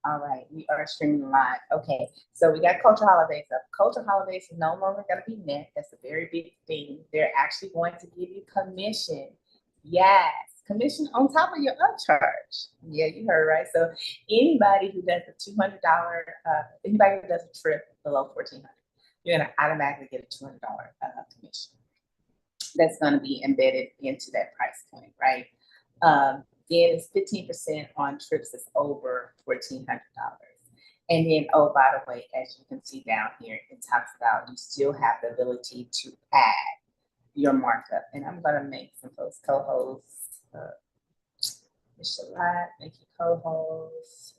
All right, we are streaming live. Okay, so we got culture holidays up. Culture holidays is no longer going to be net. That's a very big thing. They're actually going to give you commission. Yes, commission on top of your upcharge. Yeah, you heard right. So anybody who does a $200, anybody who does a trip below 1,400, you're going to automatically get a $200 commission. That's going to be embedded into that price point, right? Then it's 15% on trips that's over $1,400. And then, oh, by the way, as you can see down here, it talks about you still have the ability to add your markup. And I'm going to make some folks co-hosts. Michelle, make you co-host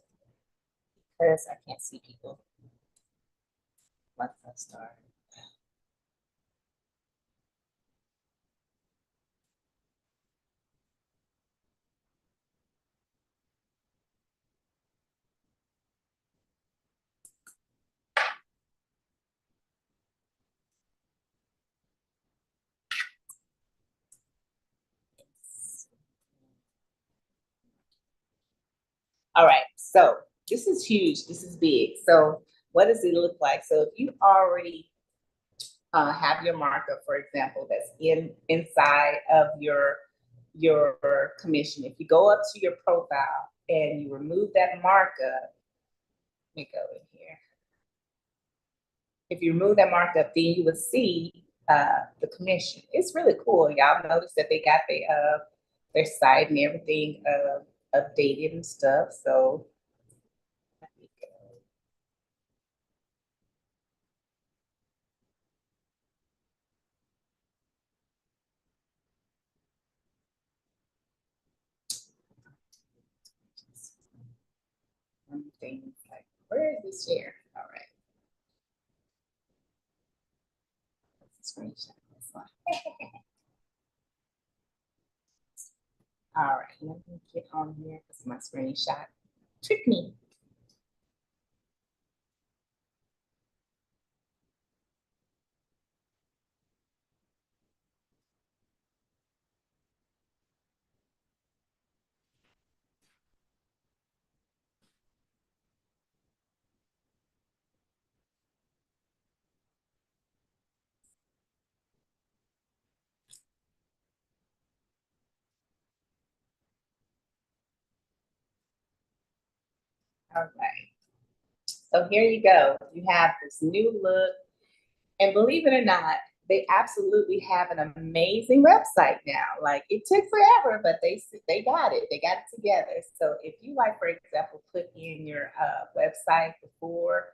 because I can't see people once I start. All right, so this is huge. This is big. So what does it look like? So if you already have your markup, for example, that's inside of your commission. If you go up to your profile and you remove that markup, let me go in here. If you remove that markup, then you would see the commission. It's really cool. Y'all notice that they got their site and everything updated and stuff. So let me go. Things like, where is this share? All right. Screenshot this one. All right, let me get on here because my screenshot tricked me. All right, so here you go. You have this new look, and believe it or not, they absolutely have an amazing website now. Like it took forever, but they got it. They got it together. So if you like, for example, put in your website before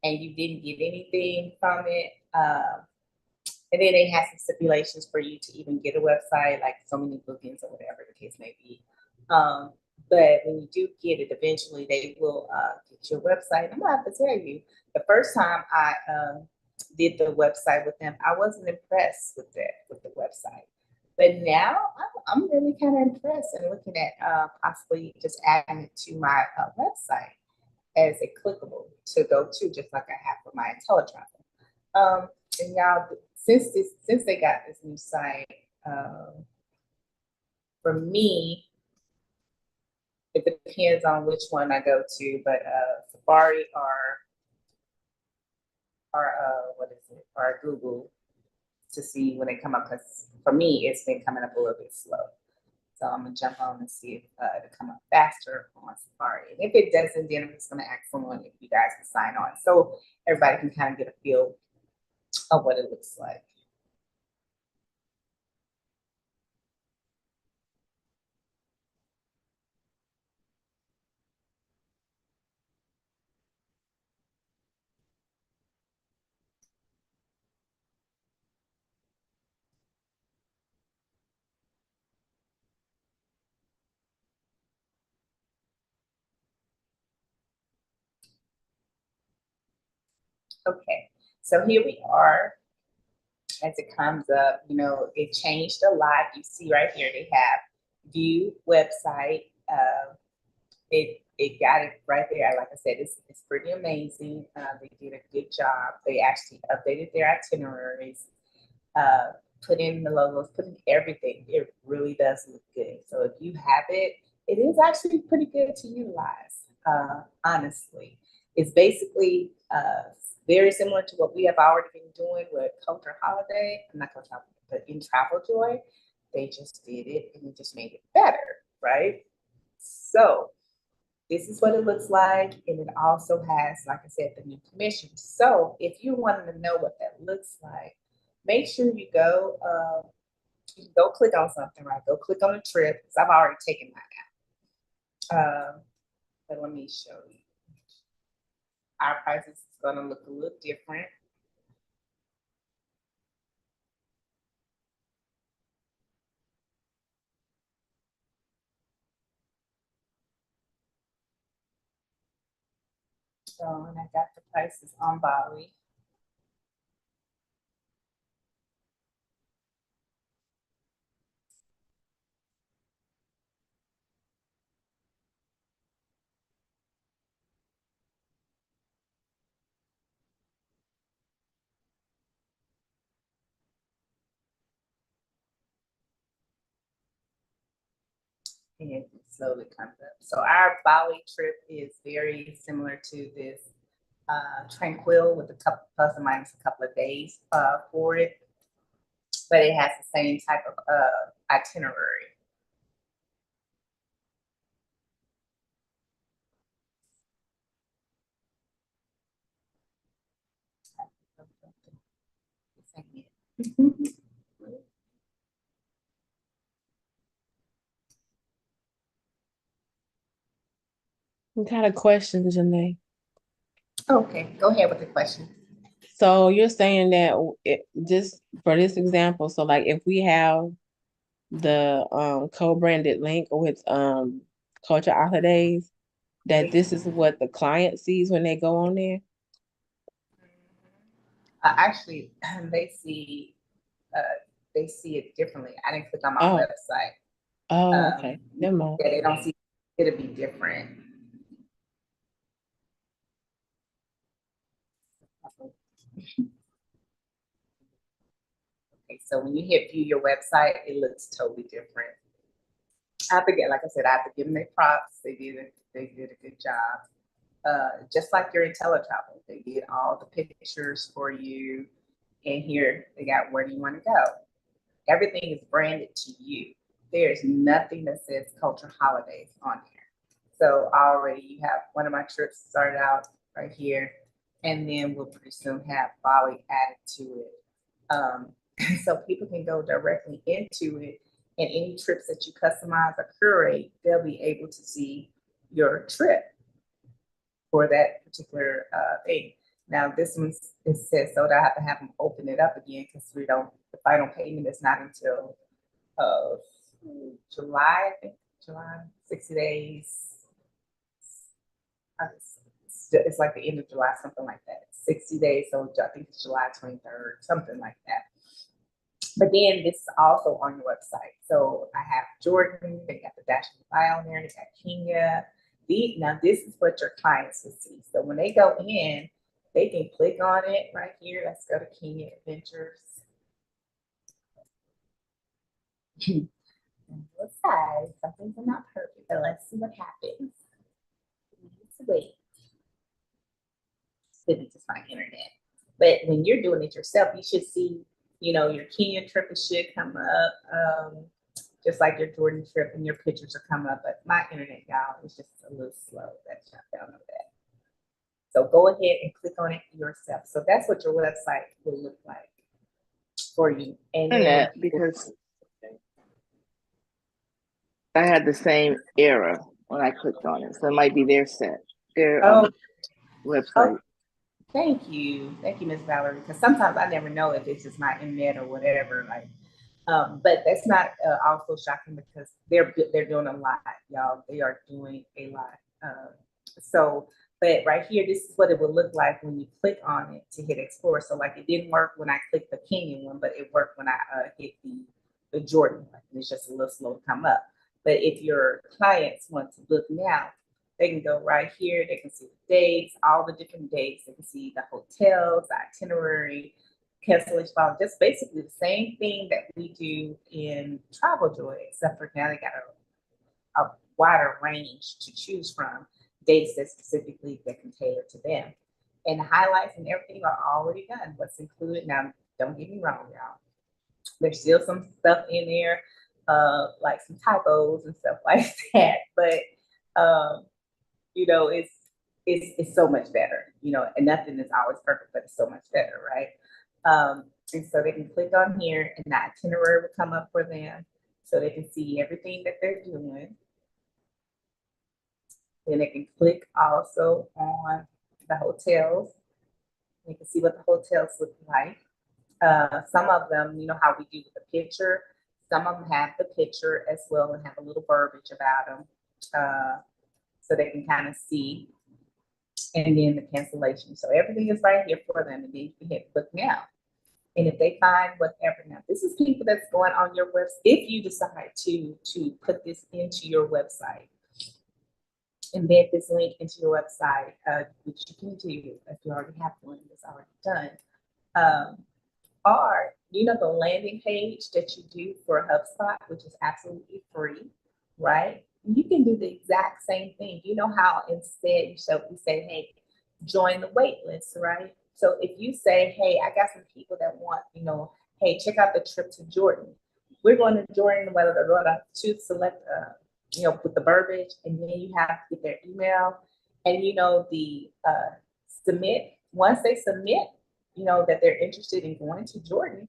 and you didn't get anything from it, and then they have some stipulations for you to even get a website, like so many bookings or whatever the case may be. But when you do get it, eventually they will get your website. I'm gonna have to tell you, the first time I did the website with them, I wasn't impressed with the website. But now I'm really kind of impressed and looking at possibly just adding it to my website as a clickable to go to, just like I have for my IntelliTravel. And y'all, since they got this new site, for me, it depends on which one I go to, but Safari or what is it, or Google to see when they come up. Because for me, it's been coming up a little bit slow. So I'm gonna jump on and see if it'll come up faster on Safari. And if it doesn't, then I'm just gonna ask someone if you guys can sign on, so everybody can kind of get a feel of what it looks like. Okay, so here we are. As it comes up, you know, it changed a lot. You see right here, they have view website. It got it right there. Like I said, it's pretty amazing. They did a good job. They actually updated their itineraries, uh, put in the logos, put in everything. It really does look good. So if you have it, it is actually pretty good to utilize. honestly. It's basically very similar to what we have already been doing with Culture Holiday, not Culture Holiday, but in Travel Joy. They just did it and it just made it better, right? So this is what it looks like. And it also has, like I said, the new commission. So if you wanted to know what that looks like, make sure you go click on something, right? Go click on a trip, because I've already taken mine out. But let me show you. Our prices is going to look a little different. So, and I got the prices on Bali. And it slowly comes up. So our Bali trip is very similar to this Tranquil with a couple plus or minus a couple of days for it, but it has the same type of itinerary. What kind of questions, Janae? Okay, go ahead with the question. So you're saying that just for this example, so like if we have the co-branded link with Culture Holidays, that this is what the client sees when they go on there? Actually, they see uh, they see it differently. I didn't click on my Oh, website. oh, okay. Never mind. Yeah, they don't see it'll be different. Okay, so when you hit view your website, it looks totally different. I forget, like I said, I have to give them their props. They did a good job. Just like your IntelliTravel, they did all the pictures for you. And here they got where do you want to go? Everything is branded to you. There's nothing that says Culture Holidays on here. So already you have one of my trips started out right here, and then we'll pretty soon have Bali added to it. So people can go directly into it, and any trips that you customize or curate, they'll be able to see your trip for that particular thing. Now this one it says so that I have to have them open it up again because we don't the final payment is not until uh, July, I think July, 60 days. It's like the end of July, something like that. 60 days, so I think it's July 23rd, something like that. But then this is also on your website. So I have Jordan, they got the Dash file on there, they got Kenya. Now this is what your clients will see. So when they go in, they can click on it right here. Let's go to Kenya Adventures. What size? Some things are not perfect, but let's see what happens. Wait, could be just my internet. But when you're doing it yourself, you should see, your Kenya trip should come up, just like your Jordan trip, and your pictures are coming up. But my internet, y'all, is just a little slow. That's not down over that. So go ahead and click on it yourself. So that's what your website will look like for you. And then because I had the same error when I clicked on it. So it might be their oh, website. Thank you, Miss Valerie. Because sometimes I never know if it's just my internet or whatever. Like, but that's not also shocking because they're doing a lot, y'all. They are doing a lot. So, but right here, this is what it would look like when you click on it to hit explore. So, like, it didn't work when I clicked the Kenyan one, but it worked when I hit the Jordan one. It's just a little slow to come up. But if your clients want to look now, they can go right here. They can see the dates, all the different dates. They can see the hotels, the itinerary, cancellation policy, just basically the same thing that we do in Travel Joy, except for now they got a wider range to choose from. dates that specifically that can tailor to them. And the highlights and everything are already done. What's included now, don't get me wrong, y'all. There's still some stuff in there, like some typos and stuff like that. But you know, it's so much better, you know, and nothing is always perfect, but it's so much better, right? And so they can click on here and the itinerary will come up for them so they can see everything that they're doing. Then they can click also on the hotels. You can see what the hotels look like. Some of them, you know how we do with the picture. Some of them have the picture as well and have a little verbiage about them, so they can kind of see. And then the cancellation. So everything is right here for them. And then you can hit book now. And if they find whatever, now this is people that's going on your website. If you decide to put this into your website, embed this link into your website, which you can do if you already have one that's already done. Or, you know, the landing page that you do for HubSpot, which is absolutely free, right? You can do the exact same thing. You know how instead you say, hey, join the wait list, right? So if you say, hey, I got some people that want, you know, hey, check out the trip to Jordan. We're going to Jordan, to select, you know, with the verbiage, and then you have to get their email and, you know, the submit. Once they submit, you know, that they're interested in going to Jordan,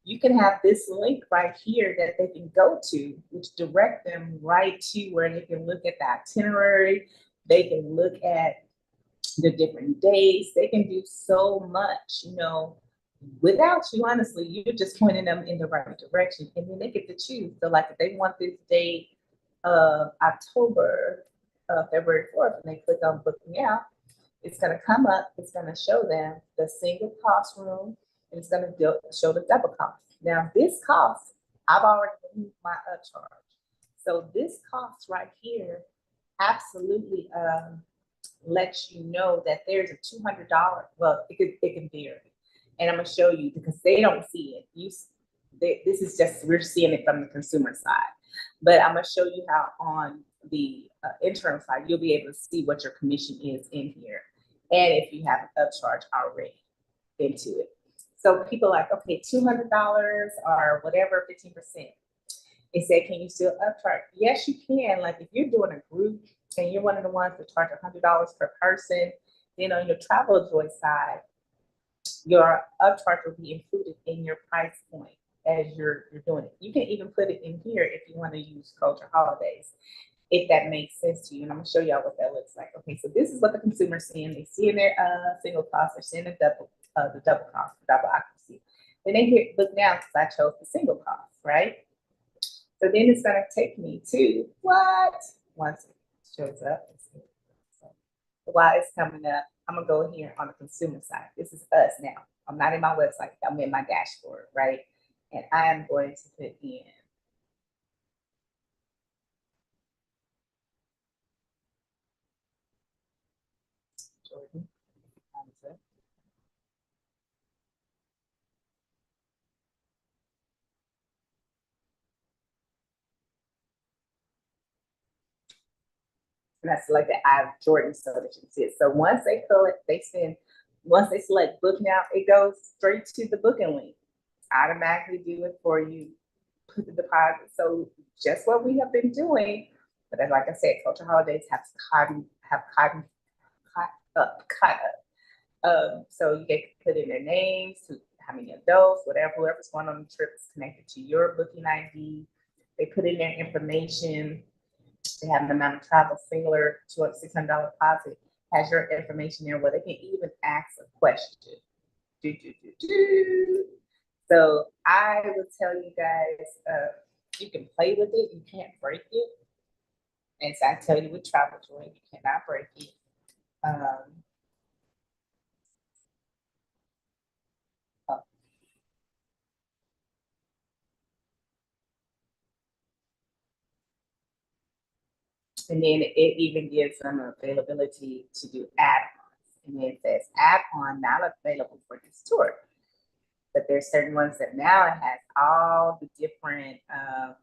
you can have this link right here that they can go to, which direct them right to where they can look at the itinerary. They can look at the different days. They can do so much, you know, without you, honestly, you're just pointing them in the right direction. And then they get to choose. So like if they want this date of October, February 4th, and they click on booking out, it's going to come up, it's going to show them the single cost room, and it's going to show the double cost. Now, this cost, I've already moved my upcharge. So this cost right here absolutely lets you know that there's a $200, well, it can vary. And I'm going to show you because they don't see it. This is just, we're seeing it from the consumer side. But I'm going to show you how on the internal side, you'll be able to see what your commission is in here. And if you have an upcharge already into it. So people are like, okay, $200 or whatever, 15%. They say, can you still upcharge? Yes, you can. Like if you're doing a group and you're one of the ones that charge $100 per person, then on your Travel Joy side, your upcharge will be included in your price point as you're doing it. You can even put it in here if you want to use Culture Holidays, if that makes sense to you. And I'm gonna show y'all what that looks like. Okay, so this is what the consumer's seeing. They see in their single cost, they're seeing the double cost, the double occupancy. Then they hit look now because I chose the single cost, right? So then it's gonna take me to what? Once it shows up, so while it's coming up, I'm gonna go here on the consumer side. This is us now. I'm not in my website, I'm in my dashboard, right? And I am going to put in Jordan. And I select the I Jordan so that you can see it. So once they fill it, once they select book now, it goes straight to the booking link. Automatically do it for you, put the deposit. So just what we have been doing, but then, like I said, Culture Holidays have caught up. So you can put in their names, how many adults, whoever's going on the trip is connected to your booking ID. They put in their information. They have an amount of travel singular to a $600 deposit, has your information there where they can even ask a question. So I would tell you guys, you can play with it, you can't break it. And so I tell you with Travel Joy, you cannot break it. And then it even gives them availability to do add-ons. And then it says add-on not available for this tour. But there's certain ones that now it has all the different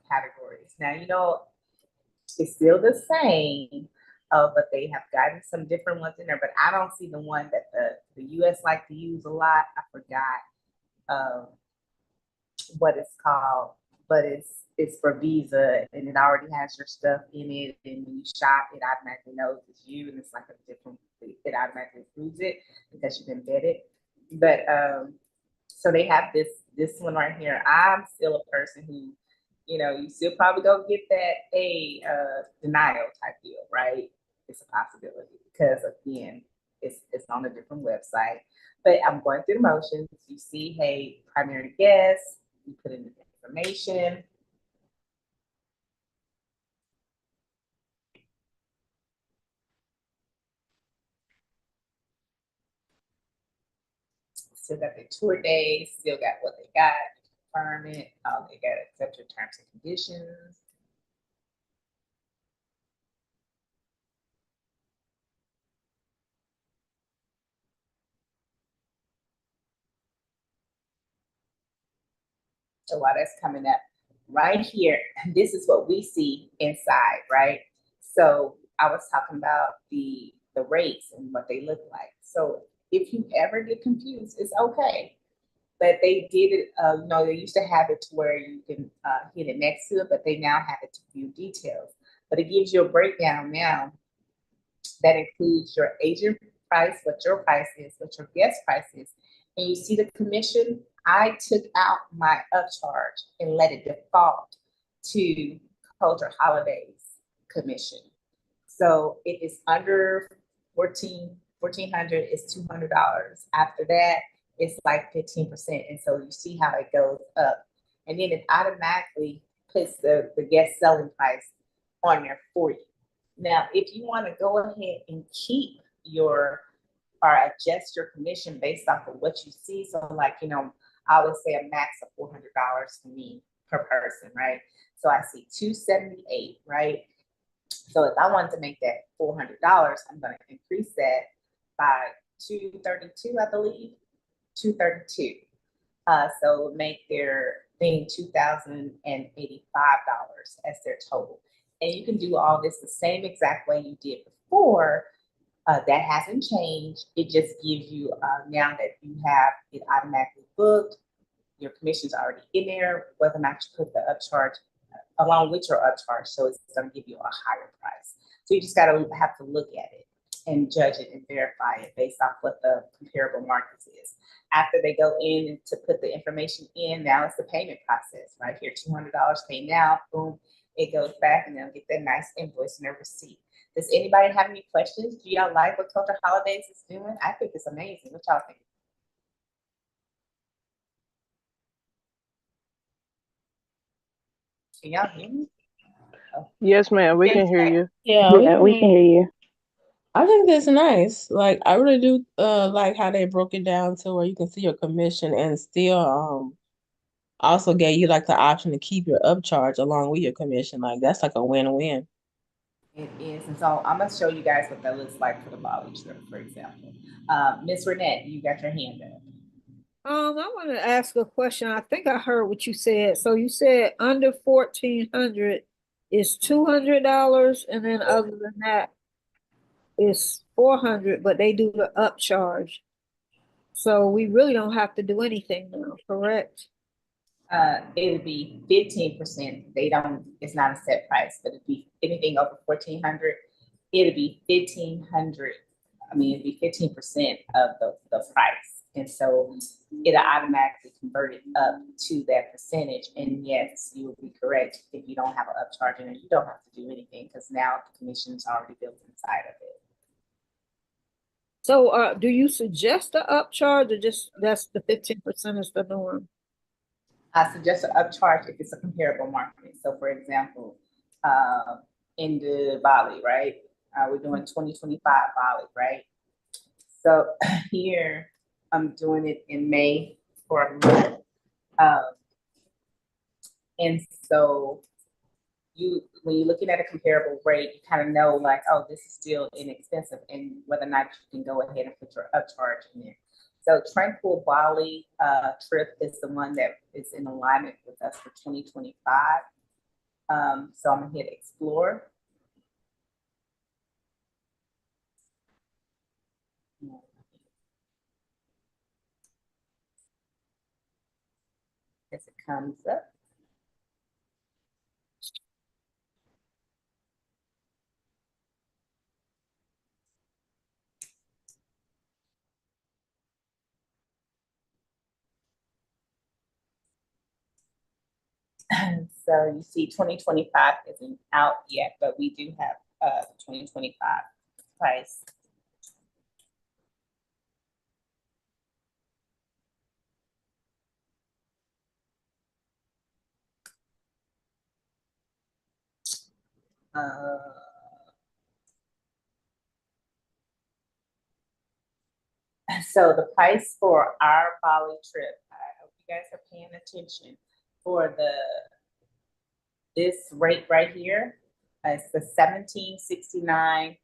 categories. Now, you know, it's still the same, but they have gotten some different ones in there, but I don't see the one that the US like to use a lot. I forgot what it's called, but it's for Visa, and it already has your stuff in it. And when you shop, it automatically knows it's you, and it's like a different. It automatically approves it because you've been vetted. But so they have this one right here. I'm still a person who, you still probably go get that denial type deal, right? It's a possibility because again, it's on a different website. But I'm going through the motions. You see, hey, primary guest, you put in the information. Still got their tour days, still got what they got, confirm it. They got to accept your terms and conditions. So while that's coming up, right here, this is what we see inside, right? So I was talking about the rates and what they look like. So if you ever get confused, it's okay. But they did it, they used to have it to where you can hit it next to it, but they now have it to view details. But it gives you a breakdown now that includes your agent price, what your price is, what your guest price is. And you see the commission, I took out my upcharge and let it default to Culture Holidays commission. So it is under 1400 is $200. After that, it's like 15%. And so you see how it goes up. And then it automatically puts the guest selling price on there for you. Now, if you want to go ahead and keep or adjust your commission based off of what you see. So like, I would say a max of $400 for me per person, right? So I see 278, right? So if I wanted to make that $400, I'm going to increase that by 232, I believe, 232. So make their thing $2,085 as their total. And you can do all this the same exact way you did before. That hasn't changed. It just gives you now that you have it automatically booked, your commission's already in there, whether or not you put the upcharge along with your upcharge. So it's going to give you a higher price. So you just got to have to look at it and judge it and verify it based off what the comparable markets is. After they go in to put the information in, now it's the payment process, right here, $200 pay now, boom, it goes back and they'll get that nice invoice and their receipt. Does anybody have any questions? Do y'all like what Culture Holidays is doing? I think it's amazing. What y'all think? Can y'all hear me? Yes, ma'am. We can hear you. Yeah, we can hear you. I think that's nice. Like I really do like how they broke it down to where you can see your commission and still also gave you like the option to keep your upcharge along with your commission. Like that's like a win-win. It is. And so I'm going to show you guys what that looks like for the Bali trip, for example. Miss Renette, you got your hand up. I want to ask a question. I think I heard what you said. So you said under 1,400 is $200, and then other than that is 400, but they do the upcharge. So we really don't have to do anything now, correct? It would be 15%. It's not a set price, but it'd be anything over 1,400. It'd be 1,500. I mean, it'd be 15% of the price. And so it'll automatically convert it up to that percentage. And yes, you would be correct. If you don't have an upcharge in it, you don't have to do anything because now the commission is already built inside of it. So do you suggest the upcharge or just that's the 15% is the norm? I suggest an upcharge if it's a comparable market. So for example, in the Bali, right? We're doing 2025 Bali, right? So here I'm doing it in May for a month. And so when you're looking at a comparable rate, you kind of know like, oh, this is still inexpensive and whether or not you can go ahead and put your upcharge in there. So Tranquil Bali trip is the one that is in alignment with us for 2025. So I'm gonna hit explore. As it comes up. So you see 2025 isn't out yet, but we do have 2025 price. Uh, so the price for our Bali trip, I hope you guys are paying attention for this rate right here. It's the 1769,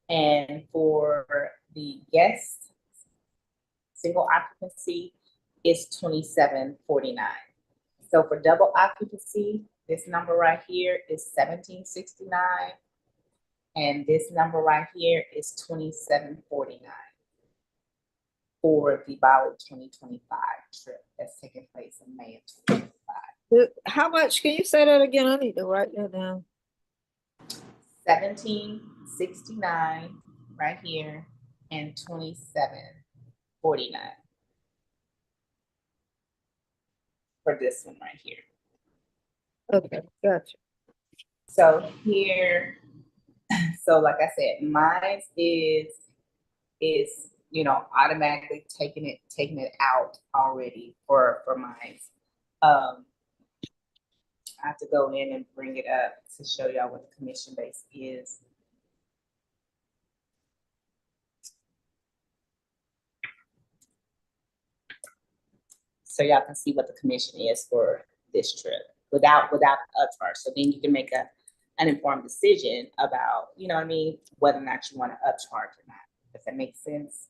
and for the guest single occupancy is 2749. So for double occupancy, this number right here is 1769, and this number right here is 2749 for the Bali 2025 trip that's taking place in May of 2025. How much? Can you say that again? I need to write that down. 1769 right here and 2749 for this one right here. Okay, gotcha. So here, so like I said, mine is automatically taking it out already for mine. I have to go in and bring it up to show y'all what the commission base is. So y'all can see what the commission is for this trip without the upcharge. So then you can make an informed decision about, you know what I mean, whether or not you want to upcharge or not. Does that make sense?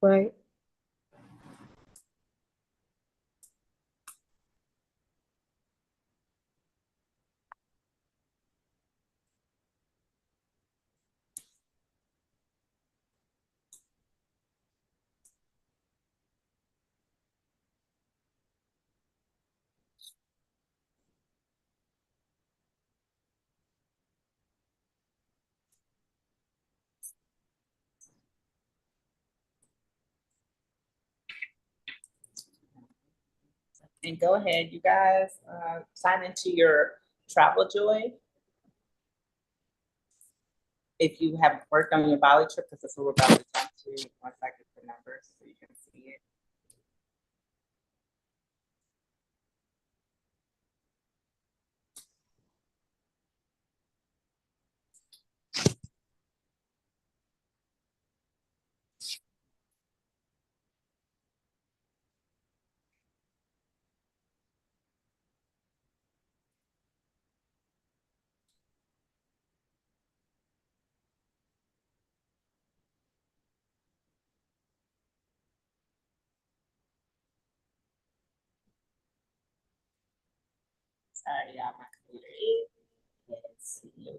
Right. And go ahead, you guys, sign into your Travel Joy. If you haven't worked on your Bali trip, because that's what we're about to talk to once I get the numbers so you can see it. Sorry, y'all, my computer is slow.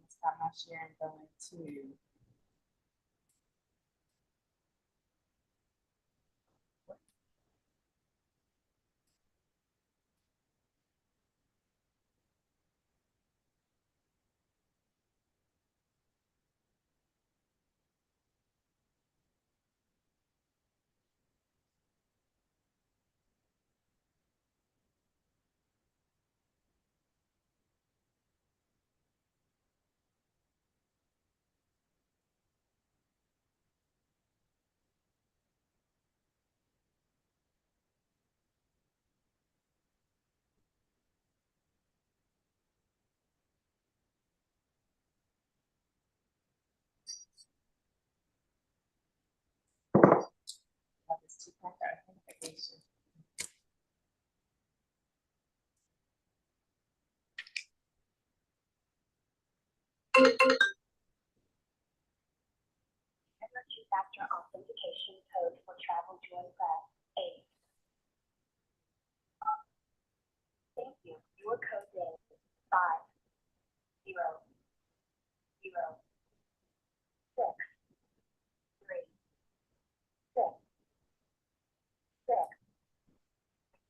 Stop my sharing going to. Have this two-pack authentication. authentication code for Travel Joy Press 8. Thank you. Your code is 5006366.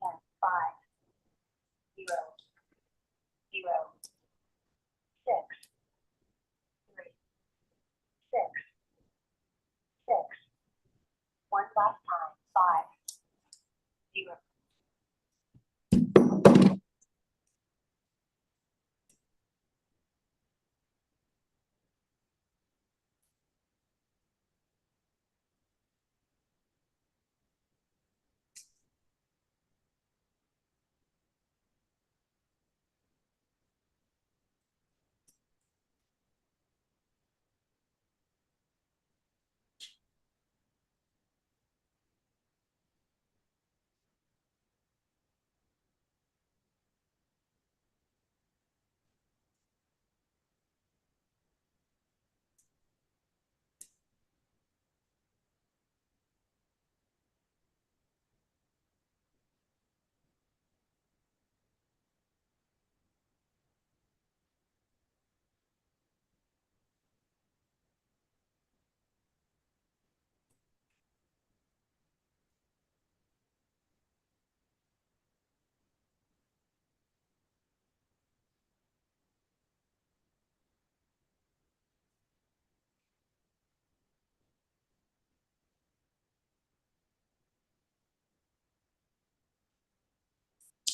And 5006366. One last time. 50.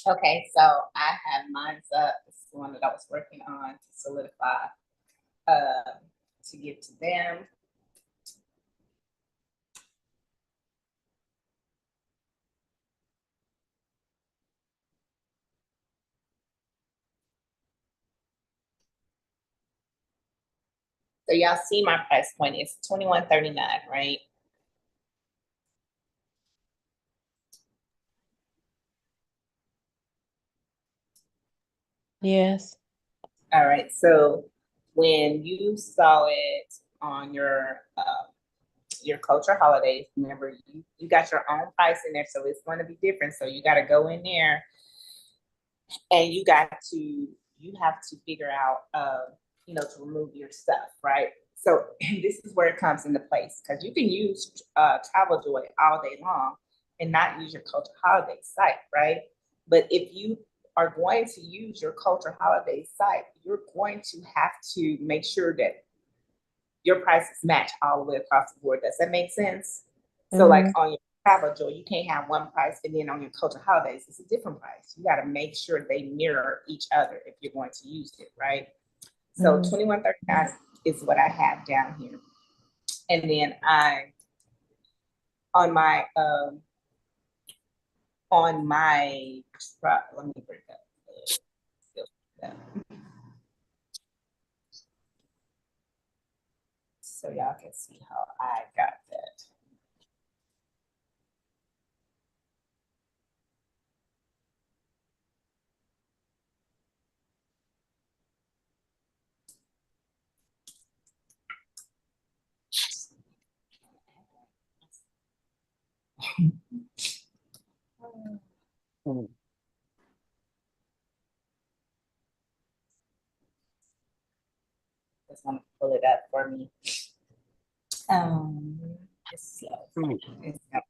Okay, so I have mine's up. This is the one that I was working on to solidify, to give to them. So y'all see my price point is $21.39, right? Yes. All right, so when you saw it on your culture holidays, remember you got your own price in there, so it's going to be different. So you got to go in there and you have to figure out, to remove your stuff, right? So this is where it comes into place, because you can use Travel Joy all day long and not use your culture holiday site, right? But if you are going to use your culture holiday site, you're going to have to make sure that your prices match all the way across the board. Does that make sense? So like on your Travel Joy, you can't have one price, and then on your culture holidays, it's a different price. You got to make sure they mirror each other if you're going to use it, right? So $21.39 is what I have down here. And then on my let me bring up so y'all can see how I got that. Just want to pull it up for me. It's slow. It's not.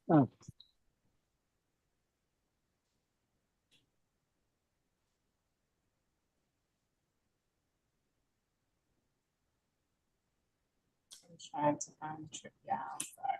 Oh. I'm trying to find the trip down, sorry.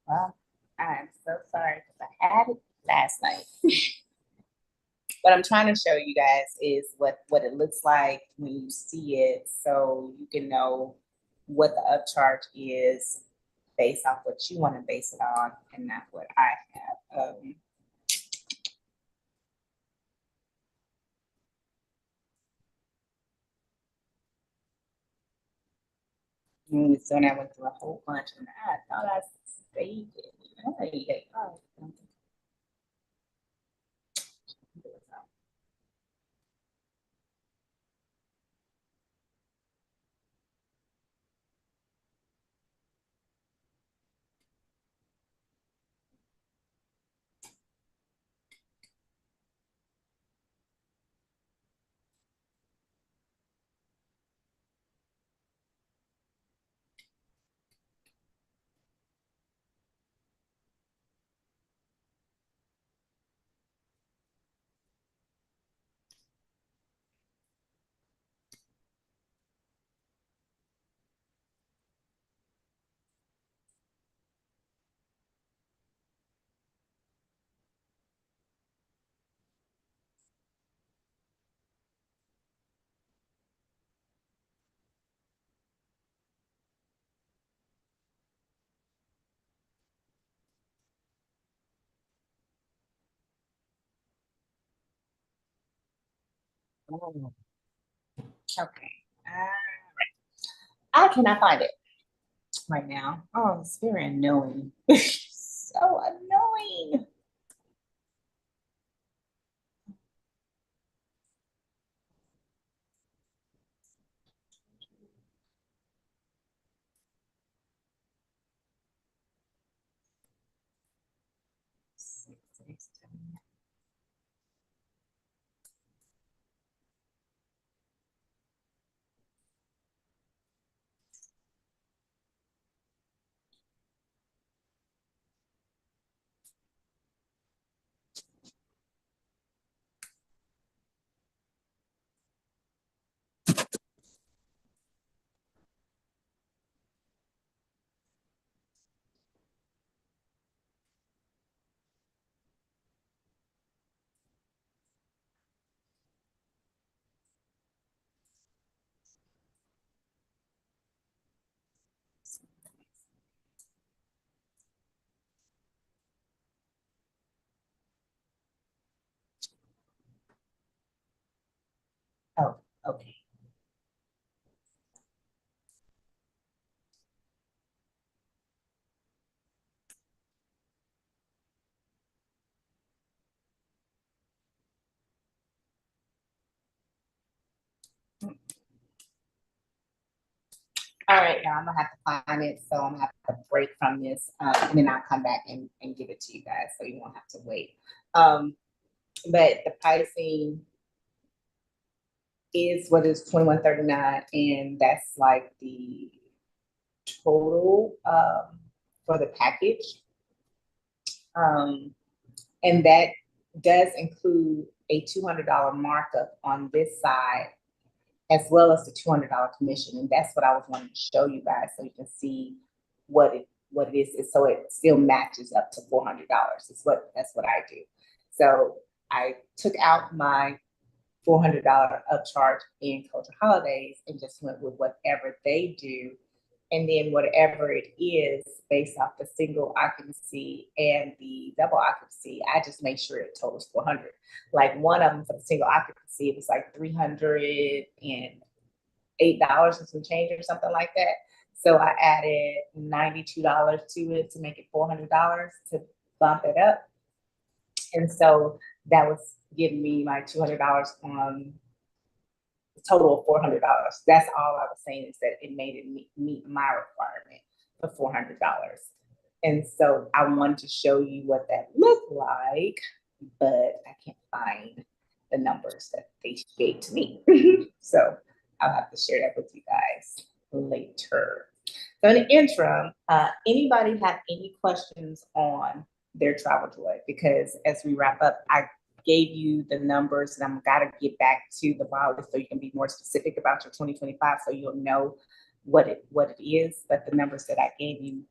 Well, I'm so sorry because I had it last night. What I'm trying to show you guys is what it looks like when you see it, so you can know what the upcharge is based off what you want to base it on, and not what I have. So I went through a whole bunch, and I thought I saved it. Oh, okay. I cannot find it right now. Oh, it's very annoying. So annoying. Oh, okay. All right, now I'm gonna have to find it, so I'm gonna have to break from this, and then I'll come back and give it to you guys, so you won't have to wait. But the pricing is what is 21.39, and that's like the total for the package. And that does include a $200 markup on this side, as well as the $200 commission. And that's what I was wanting to show you guys, so you can see what it is, so it still matches up to $400. That's what I do. So I took out my $400 upcharge in Culture Holidays and just went with whatever they do. And then whatever it is based off the single occupancy and the double occupancy, I just make sure it totals 400. Like one of them for the single occupancy, it was like $308 and some change or something like that. So I added $92 to it to make it $400 to bump it up. And so that was giving me my $200 on the total of $400. That's all I was saying, is that it made it meet my requirement of $400. And so I wanted to show you what that looked like, but I can't find the numbers that they gave to me. So I'll have to share that with you guys later. So in the interim, anybody have any questions on their Travel Joy? Because as we wrap up, I gave you the numbers, and I'm gotta get back to the Bali so you can be more specific about your 2025, so you'll know what it is. But the numbers that I gave you.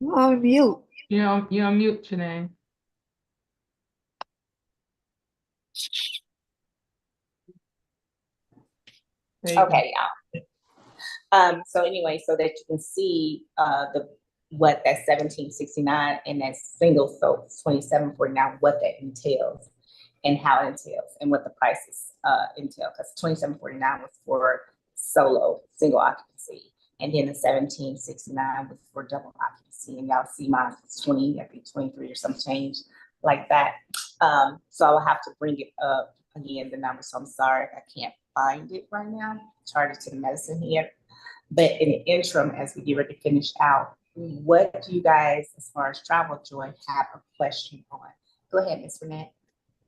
You're on mute. You're on mute, Janae. There you go. Okay, so anyway, so that you can see what that 1769 and that single soap 2749, what that entails and how it entails and what the prices entail. Because 2749 was for solo single occupancy, and then the 1769 was for double occupancy. And y'all see mine was 20, I think 23 or some change like that. So I'll have to bring it up again, the number. So I'm sorry I can't find it right now. Charge it to the medicine here. But in the interim, as we get ready to finish out, what do you guys, as far as Travel Joy, have a question on? Go ahead, Ms. Renee.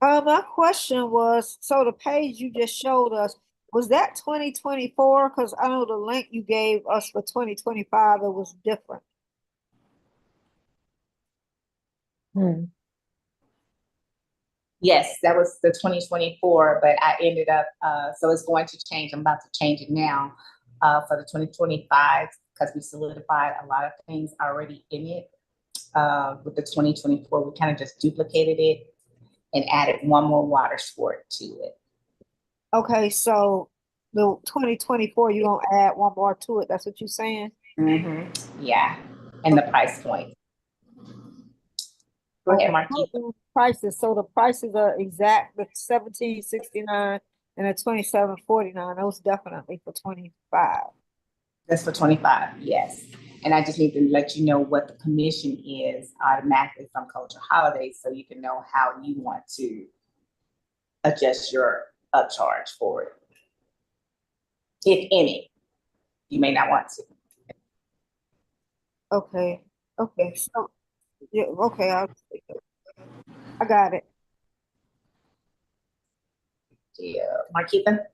My question was, so the page you just showed us, was that 2024? Because I know the link you gave us for 2025, it was different. Yes, that was the 2024, but I ended up, so it's going to change. I'm about to change it now for the 2025, because we solidified a lot of things already in it. With the 2024, we kind of just duplicated it and added one more water sport to it. Okay, so the 2024, you're gonna add one more to it. That's what you're saying? Yeah, and the price point. Go ahead, Marquis. Prices. So the prices are exact, the 1769 and the 2749. Those definitely for 25. That's for 25, yes. And I just need to let you know what the commission is automatically from Culture Holidays, so you can know how you want to adjust your upcharge for it. If any, you may not want to. Okay. Okay. So yeah, okay, I got it. Yeah, Marquita?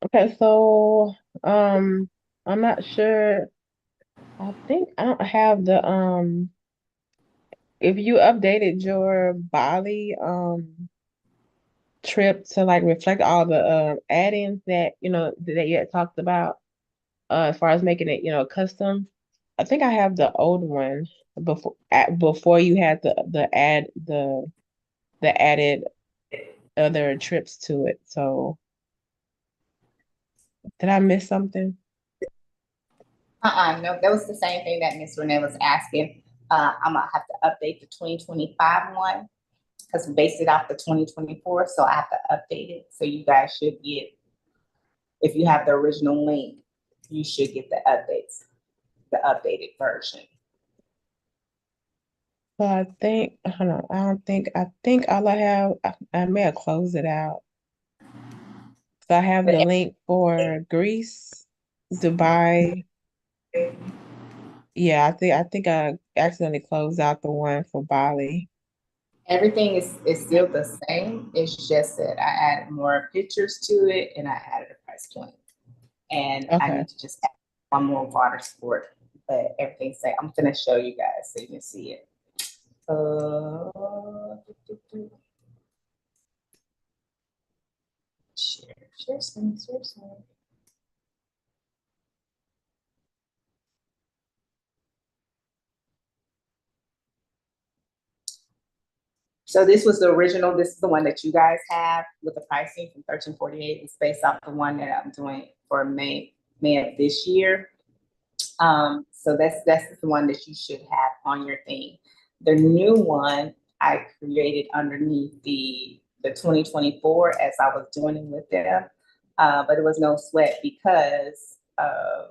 Okay, so I'm not sure. I think I don't have the if you updated your Bali trip to like reflect all the add-ins that that you had talked about as far as making it custom. I think I have the old one before you had the added other trips to it. So did I miss something? No, that was the same thing that Ms. Renee was asking. I'm gonna have to update the 2025 one because we based it off the 2024, so I have to update it. So you guys should get, if you have the original link, you should get the updates, the updated version. So I think, hold on, I think all I have, I may have closed it out. So I have the link for Greece, Dubai. Yeah, I think I accidentally closed out the one for Bali. Everything is still the same. It's just that I added more pictures to it and I added a price point. And I Okay. need to just add one more water sport, but everything's same. I'm gonna show you guys so you can see it. Share screen. So this was the original, this is the one that you guys have with the pricing from 1348. It's based off the one that I'm doing for May of this year. So that's the one that you should have on your thing. The new one I created underneath the 2024 as I was doing it with them. But it was no sweat because I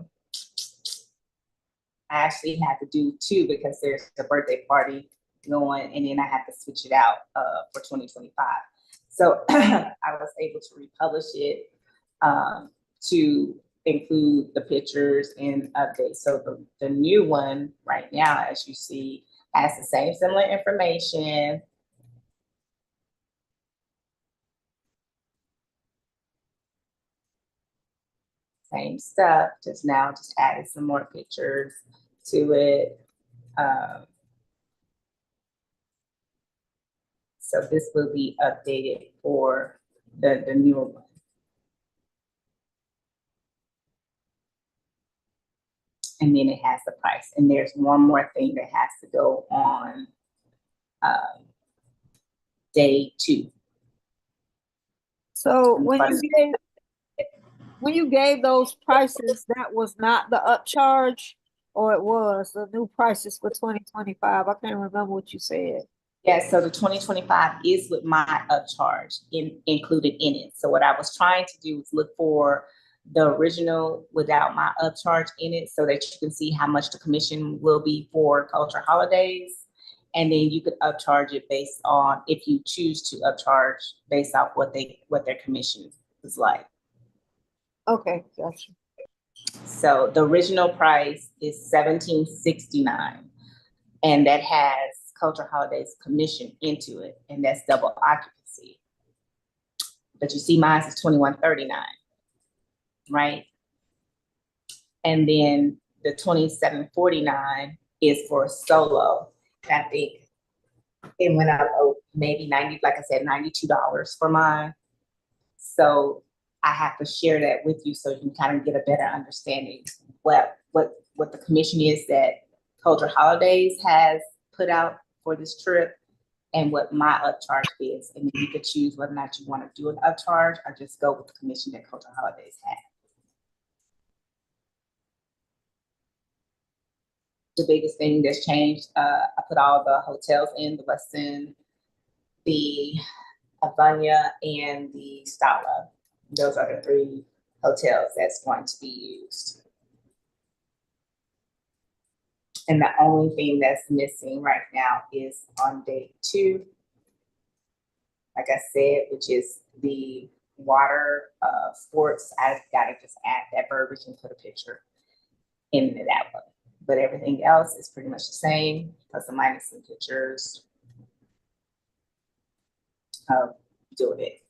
actually had to do two because there's a birthday party going, and then I had to switch it out for 2025. So I was able to republish it to include the pictures and updates. So the new one right now, as you see, has the same similar information. Same stuff, just added some more pictures to it. So this will be updated for the newer one. And then it has the price. And there's one more thing that has to go on day 2. So when you gave those prices, that was not the upcharge, or it was the new prices for 2025? I can't remember what you said. Yeah, so the 2025 is with my upcharge included in it. So what I was trying to do is look for the original without my upcharge in it so that you can see how much the commission will be for culture holidays. And then you could upcharge it based on, if you choose to upcharge based off what their commission is like. Okay, gotcha. So the original price is $17.69, and that has Culture Holidays commission into it, and that's double occupancy. But you see, mine is $21.39, right? And then the $27.49 is for solo. I think it went up maybe $92 for mine. So I have to share that with you so you can kind of get a better understanding what the commission is that Culture Holidays has put out for this trip and what my upcharge is. And you could choose whether or not you want to do an upcharge or just go with the commission that Culture Holidays has. The biggest thing that's changed, I put all the hotels in, the Westin, the Avanya, and the Stala. Those are the 3 hotels that's going to be used. And the only thing that's missing right now is on day 2, like I said, which is the water sports. I've got to just add that verbiage and put a picture into that one. But everything else is pretty much the same, plus or minus some pictures of doing it.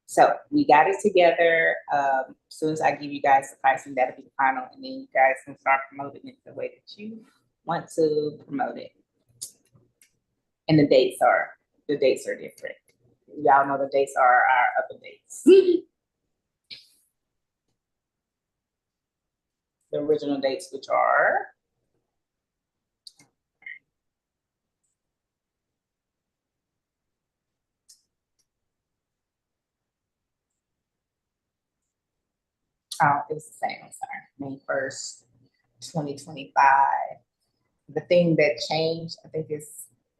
So we got it together. As soon as I give you guys the pricing, that'll be the final, and then you guys can start promoting it the way that you want to promote it. And the dates are different. Y'all know the dates are our other dates. The original dates, which are it was the same, I'm sorry, May 1st, 2025. The thing that changed, I think,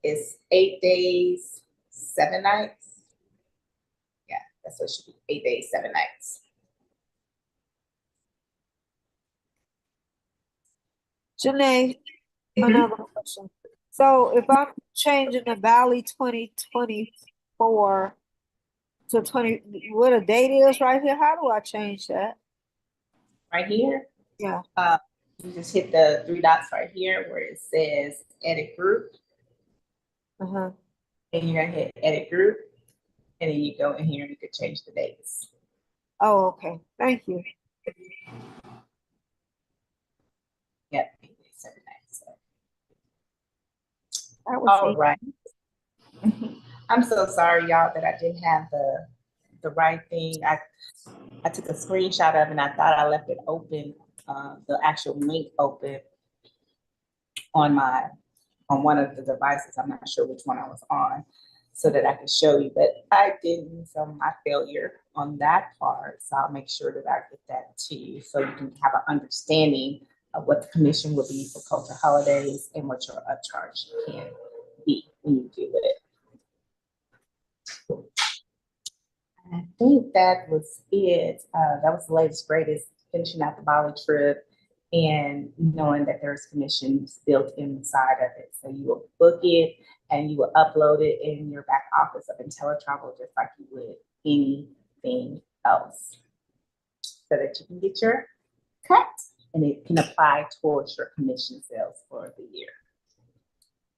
is 8 days, 7 nights. Yeah, that's what it should be, 8 days, 7 nights. Janae, another question. So if I'm changing the Valley 2024 to 20, what a date is right here, how do I change that? Right here, Yeah. you just hit the 3 dots right here where it says edit group. Uh-huh. And you're gonna hit edit group, and then you go in here and you can change the dates. Oh, okay. Thank you. Yep, 8 days, 7 nights. That was All easy. right. I'm so sorry, y'all, that I didn't have the right thing. I took a screenshot of it and I thought I left it open, the actual link open. on one of the devices. I'm not sure which one I was on, so that I could show you, but I didn't, so my failure on that part. So I'll make sure that I get that to you so you can have an understanding of what the commission will be for cultural holidays and what your upcharge can be when you do it. I think that was it. That was the latest, greatest, finishing out the Bali trip and knowing that there's commissions built inside of it. So you will book it and you will upload it in your back office of IntelliTravel just like you would anything else, so that you can get your cut and it can apply towards your commission sales for the year.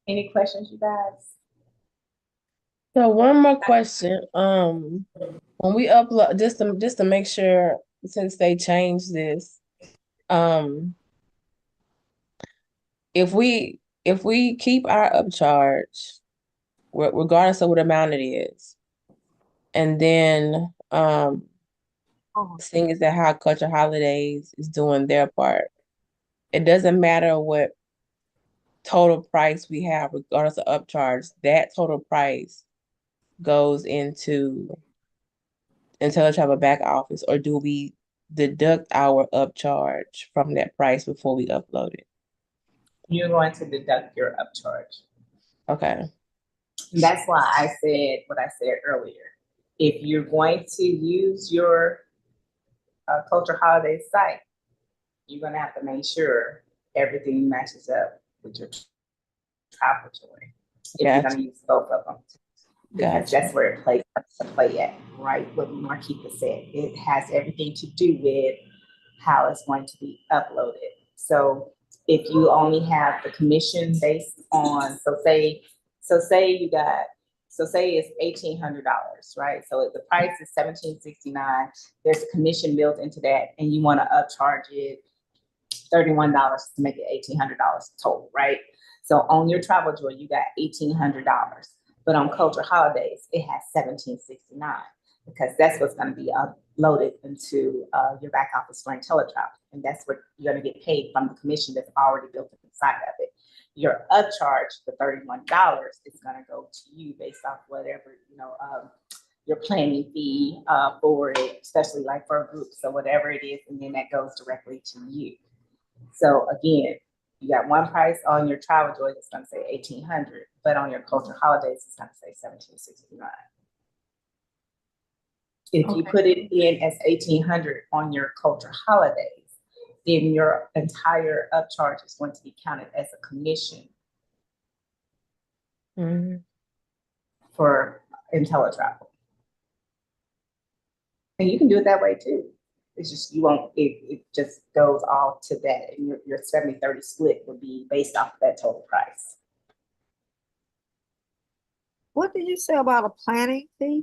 Any questions, you guys? So one more question. When we upload, just to make sure, since they changed this, if we keep our upcharge, regardless of what amount it is, and then seeing as that how Culture Holidays is doing their part, it doesn't matter what total price we have, regardless of upcharge, that total price goes into IntelliTravel back office, or do we deduct our upcharge from that price before we upload it? You're going to deduct your upcharge. Okay. And that's why I said what I said earlier. If you're going to use your Culture Holiday site, you're going to have to make sure everything matches up with your travel joy. If you're going to use both of them. Because that's where it plays to play at, right? What Marquita said. It has everything to do with how it's going to be uploaded. So if you only have the commission based on, say it's $1,800, right? So the price is $1,769. There's a commission built into that, and you want to upcharge it $31 to make it $1,800 total, right? So on your Travel Joy, you got $1,800. But on Culture Holidays, it has $1,769 because that's what's going to be uploaded into your back office for IntelliTravel. And that's what you're going to get paid from the commission that's already built inside of it. Your upcharge, the $31, is going to go to you based off whatever, your planning fee for it, especially like for a group. So whatever it is, and then that goes directly to you. So again, you got one price on your Travel Joy that's going to say $1,800, but on your Culture Holidays, it's going to say $1,769. If you put it in as $1,800 on your Culture Holidays, then your entire upcharge is going to be counted as a commission for IntelliTravel. And you can do it that way too. It's just you won't, it just goes all to that. And your 70-30 split would be based off of that total price. What did you say about a planning fee?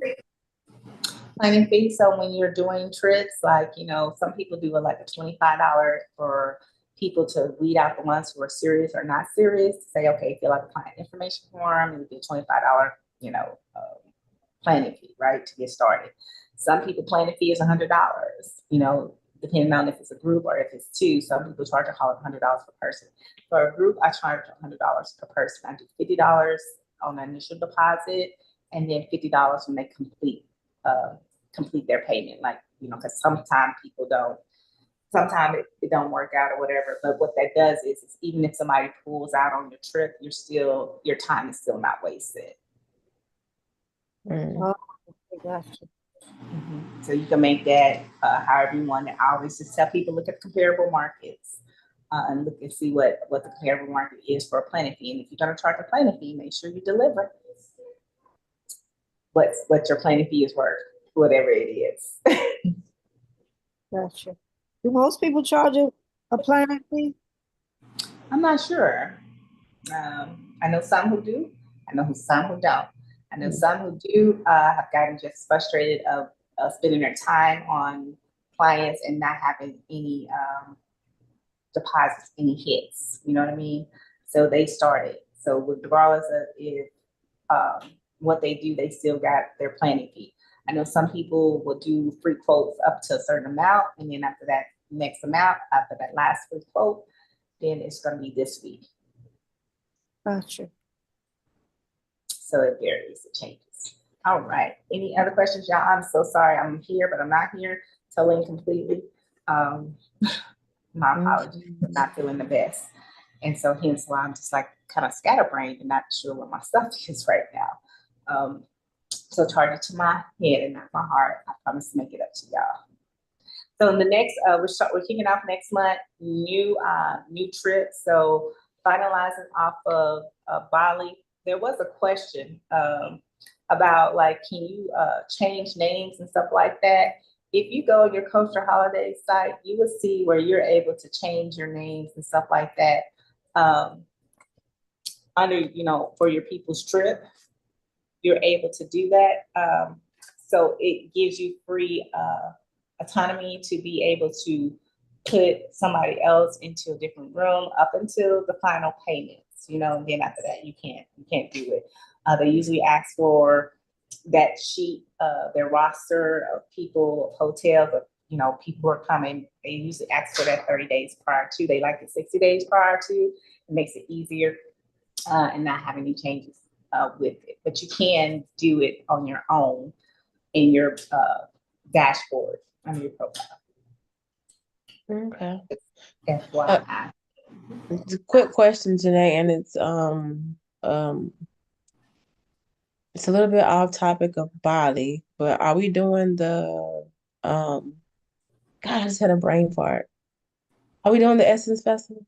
Planning fee. So when you're doing trips, like, some people do like a $25 for people to weed out the ones who are serious or not serious. To say, okay, fill out the client information form, and it'd be a $25, planning fee, right, to get started. Some people planning fee is $100, depending on if it's a group or if it's two. Some people charge $100 per person. For a group, I charge $100 per person. I do $50 on the initial deposit, and then $50 when they complete their payment. Like, because sometimes people don't, sometimes it don't work out or whatever. But what that does is even if somebody pulls out on your trip, your time is still not wasted. Oh, gotcha. So you can make that however you want it. I always just tell people, look at comparable markets and look and see what the comparable market is for a planning fee. And if you're going to charge a planning fee, make sure you deliver what your planning fee is worth, whatever it is. Gotcha. Do most people charge a planning fee? I'm not sure. I know some who do. I know some who don't. I know some who do have gotten just frustrated of spending their time on clients and not having any deposits, any hits. You know what I mean? So they started. So regardless of if what they do, they still got their planning fee. I know some people will do free quotes up to a certain amount, and then after that next amount, after that last free quote, then it's going to be this week. Gotcha. So it varies, it changes. All right. Any other questions, y'all? I'm so sorry. I'm here, but I'm not here totally and completely. My apologies for not feeling the best. And so hence why I'm just like kind of scatterbrained and not sure what my stuff is right now. So charge it to my head and not my heart. I promise to make it up to y'all. So in the next, we're kicking off next month, new trip. So finalizing off of Bali. There was a question about like, can you change names and stuff like that? If you go on your Coaster Holidays site, you will see where you're able to change your names and stuff like that under, for your people's trip. You're able to do that. So it gives you free autonomy to be able to put somebody else into a different room up until the final payments, and then after that you can't do it. They usually ask for that sheet, their roster of people, of hotels, of people are coming. They usually ask for that 30 days prior to. They like it 60 days prior to. It makes it easier and not have any changes with it. But you can do it on your own in your dashboard on your profile. Okay. FYI. It's a quick question today, and it's a little bit off topic of Bali, but are we doing the God, I just had a brain fart. Are we doing the Essence Festival?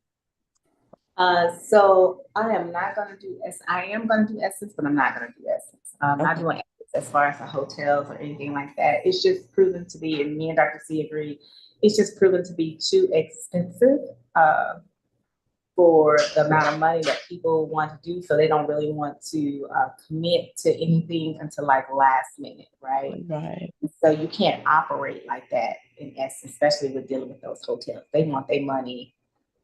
So I am not going to do I am going to do Essence, but I'm not going to do Essence. I'm not Okay. doing Essence as far as the hotels or anything like that. It's just proven to be, and me and Dr. C agree, it's just proven to be too expensive for the amount of money that people want to do. So they don't really want to commit to anything until like last minute, right? Right. So you can't operate like that in Essence, especially with dealing with those hotels. They want their money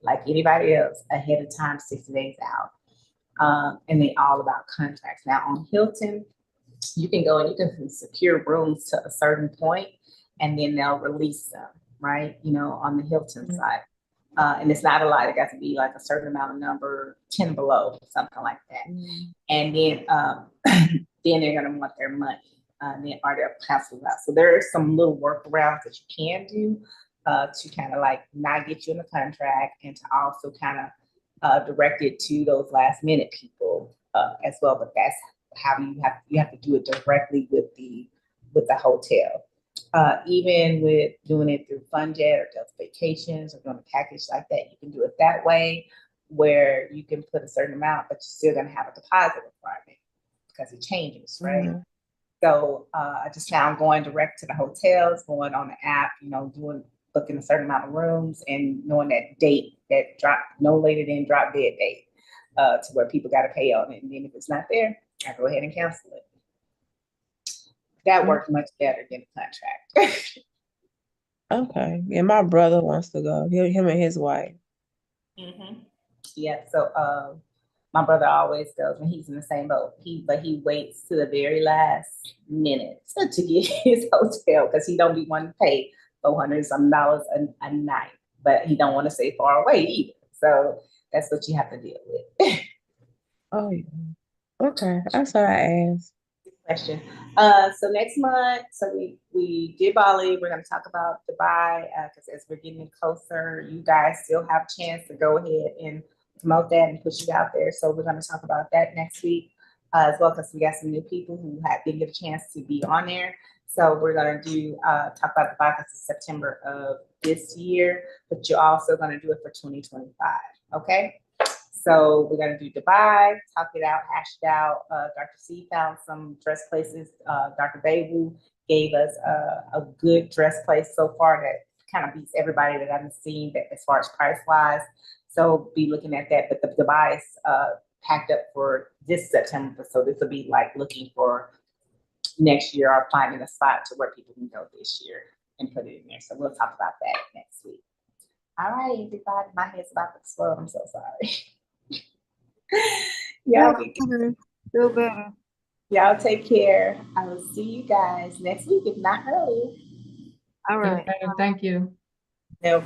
like anybody else ahead of time, 60 days out. And they all about contracts. Now on Hilton, you can go and you can secure rooms to a certain point and then they'll release them, right? On the Hilton side. And it's not a lot. It got to be like a certain amount of number, 10 below, something like that. And then then they're gonna want their money. Then are their passes out. So there are some little workarounds that you can do to kind of like not get you in the contract and to also kind of direct it to those last minute people as well. But that's how you have to do it directly with the hotel. Even with doing it through FunJet or Delta Vacations or doing a package like that, you can do it that way where you can put a certain amount, but you're still going to have a deposit requirement because it changes, right? Mm-hmm. So I just found going direct to the hotels, going on the app, booking a certain amount of rooms and knowing that date that drop no later than drop dead date to where people got to pay on it. And then if it's not there, I go ahead and cancel it. That worked much better than a contract. Okay. Yeah, my brother wants to go. Him and his wife. Mm-hmm. Yeah. So my brother always goes when he's in the same boat. But he waits to the very last minute to get his hotel because he don't be wanting to pay $400 some a night, but he don't want to stay far away either. So that's what you have to deal with. Oh yeah. Okay. That's what I asked. Question. So next month, so we did Bali. We're going to talk about Dubai because as we're getting closer, you guys still have a chance to go ahead and promote that and push it out there. So we're going to talk about that next week as well because we got some new people who didn't get a chance to be on there. So we're going to talk about Dubai because it's September of this year, but you're also going to do it for 2025. Okay. So we're going to do Dubai, talk it out, hash it out. Dr. C found some dress places. Dr. Baywu gave us a good dress place so far that kind of beats everybody that I've seen that as far as price wise. So be looking at that. But the Dubai is packed up for this September. So this will be like looking for next year or finding a spot to where people can go this year and put it in there. So we'll talk about that next week. All right, everybody. My head's about to explode. I'm so sorry. Feel better. Y'all take care. I will see you guys next week, if not earlier. All right. Thank you. No